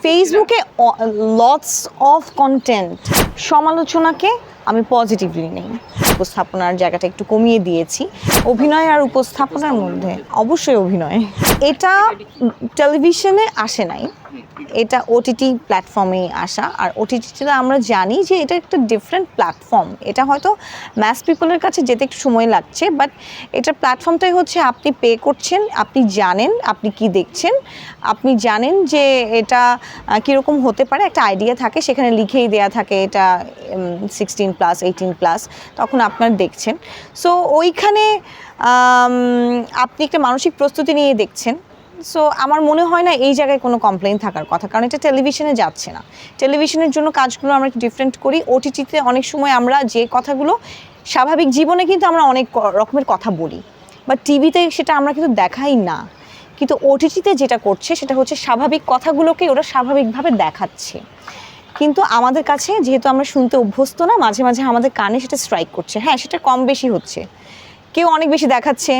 ফেসবুকে lots of content, সমালোচনাকে আমি positively নেই। উপস্থাপনার জায়গাটা একটু কমিয়ে দিয়েছি। অভিনয় আর উপস্থাপনার মধ্যে অবশ্যই অভিনয়। এটা টেলিভিশনে আসে নাই, এটা ওটিটি প্ল্যাটফর্মে আসা। আর ওটিটিতে আমরা জানি যে এটা একটা ডিফারেন্ট প্ল্যাটফর্ম। এটা হয়তো ম্যাস পিপলের কাছে যেতে একটু সময় লাগছে, বাট এটার প্ল্যাটফর্মটাই হচ্ছে আপনি পে করছেন, আপনি জানেন আপনি কি দেখছেন, আপনি জানেন যে এটা কীরকম হতে পারে, একটা আইডিয়া থাকে, সেখানে লিখেই দেয়া থাকে এটা 16+, 18+, তখন আপনার দেখছেন। সো ওইখানে আপনি একটা মানসিক প্রস্তুতি নিয়ে দেখছেন। সো আমার মনে হয় না এই জায়গায় কোনো কমপ্লেইন থাকার কথা, কারণ এটা টেলিভিশনে যাচ্ছে না। টেলিভিশনের জন্য কাজগুলো আমরা ডিফারেন্ট করি। ওটিটিতে অনেক সময় আমরা যে কথাগুলো স্বাভাবিক জীবনে কিন্তু আমরা অনেক রকমের কথা বলি, বাট টিভিতে সেটা আমরা কিন্তু দেখাই না। কিন্তু ওটিটিতে যেটা করছে সেটা হচ্ছে স্বাভাবিক কথাগুলোকে ওরা স্বাভাবিকভাবে দেখাচ্ছে। কিন্তু আমাদের কাছে যেহেতু আমরা শুনতে অভ্যস্ত না, মাঝে মাঝে আমাদের কানে সেটা স্ট্রাইক করছে। হ্যাঁ, সেটা কম বেশি হচ্ছে, কেউ অনেক বেশি দেখাচ্ছে,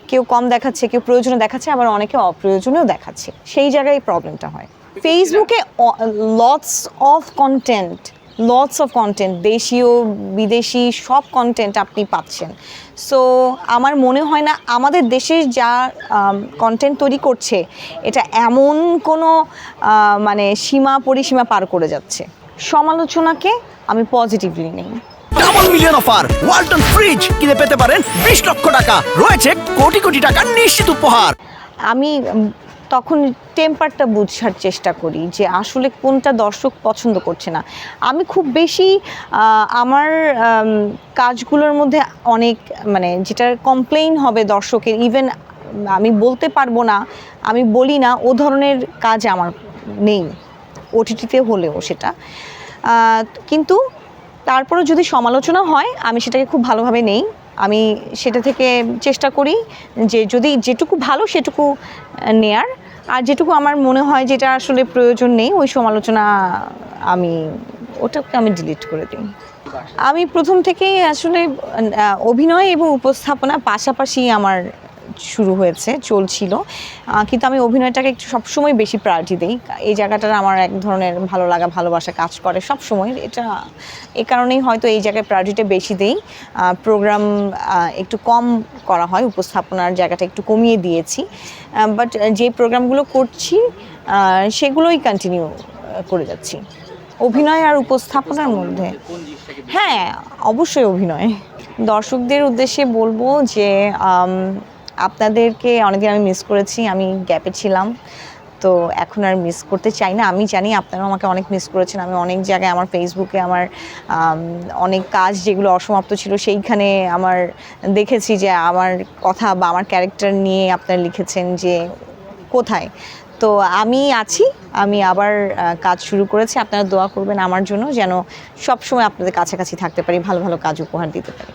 কেউ কম দেখাচ্ছে, কেউ প্রয়োজনে দেখাচ্ছে, আবার অনেকে অপ্রয়োজনেও দেখাচ্ছে। সেই জায়গায় প্রবলেমটা হয়। ফেসবুকে লটস অফ কন্টেন্ট, দেশীয় বিদেশি সব কন্টেন্ট আপনি পাচ্ছেন। সো আমার মনে হয় না আমাদের দেশে যা কন্টেন্ট তৈরি করছে এটা এমন কোনো মানে পরিসীমা পার করে যাচ্ছে। সমালোচনাকে আমি পজিটিভলি নেই। Double million offer, Walton fridge কিনে পেতে পারেন 20 লক্ষ টাকা, রয়েছে কোটি কোটি টাকার নিশ্চিত উপহার। আমি তখন টেম্পারটা বুঝার চেষ্টা করি যে আসলে কোনটা দর্শক পছন্দ করছে না। আমি খুব বেশি আমার কাজগুলোর মধ্যে অনেক যেটার কমপ্লেইন হবে দর্শকের, ইভেন আমি বলতে পারবো না, আমি বলি না, ও ধরনের কাজ আমার নেই ওটিটিতে হলেও সেটা। কিন্তু তারপরে যদি সমালোচনা হয় আমি সেটাকে খুব ভালোভাবে নেই। আমি সেটা থেকে চেষ্টা করি যে যদি যেটুকু ভালো সেটুকু নেয়ার, আর যেটুকু আমার মনে হয় যেটা আসলে প্রয়োজন নেই ওই সমালোচনা ওটাকে আমি ডিলিট করে দিই। আমি প্রথম থেকেই আসলে অভিনয় এবং উপস্থাপনা পাশাপাশি আমার শুরু হয়েছে, চলছিল, কিন্তু আমি অভিনয়টাকে একটু সবসময় বেশি প্রায়োরিটি দিই। এই জায়গাটার আমার এক ধরনের ভালো লাগা ভালোবাসা কাজ করে সবসময়। এটা এই কারণেই হয়তো এই জায়গায় প্রায়োরিটিটা বেশি দিই। প্রোগ্রাম একটু কম করা হয়, উপস্থাপনার জায়গাটা একটু কমিয়ে দিয়েছি, বাট যে প্রোগ্রামগুলো করছি সেগুলোই কন্টিনিউ করে যাচ্ছি। অভিনয় আর উপস্থাপনার মধ্যে হ্যাঁ অবশ্যই অভিনয়। দর্শকদের উদ্দেশ্যে বলবো যে আপনাদেরকে অনেকদিন আমি মিস করেছি, আমি গ্যাপে ছিলাম, তো এখন আর মিস করতে চাই না। আমি জানি আপনারাও আমাকে অনেক মিস করেছেন। আমি অনেক জায়গায় আমার ফেসবুকে আমার অনেক কাজ যেগুলো অসমাপ্ত ছিল সেইখানে আমার দেখেছি যে আমার কথা বা আমার ক্যারেক্টার নিয়ে আপনারা লিখেছেন যে কোথায়। তো আমি আছি, আমি আবার কাজ শুরু করেছি। আপনারা দোয়া করবেন আমার জন্য, যেন সবসময় আপনাদের কাছাকাছি থাকতে পারি, ভালো ভালো কাজ উপহার দিতে পারি।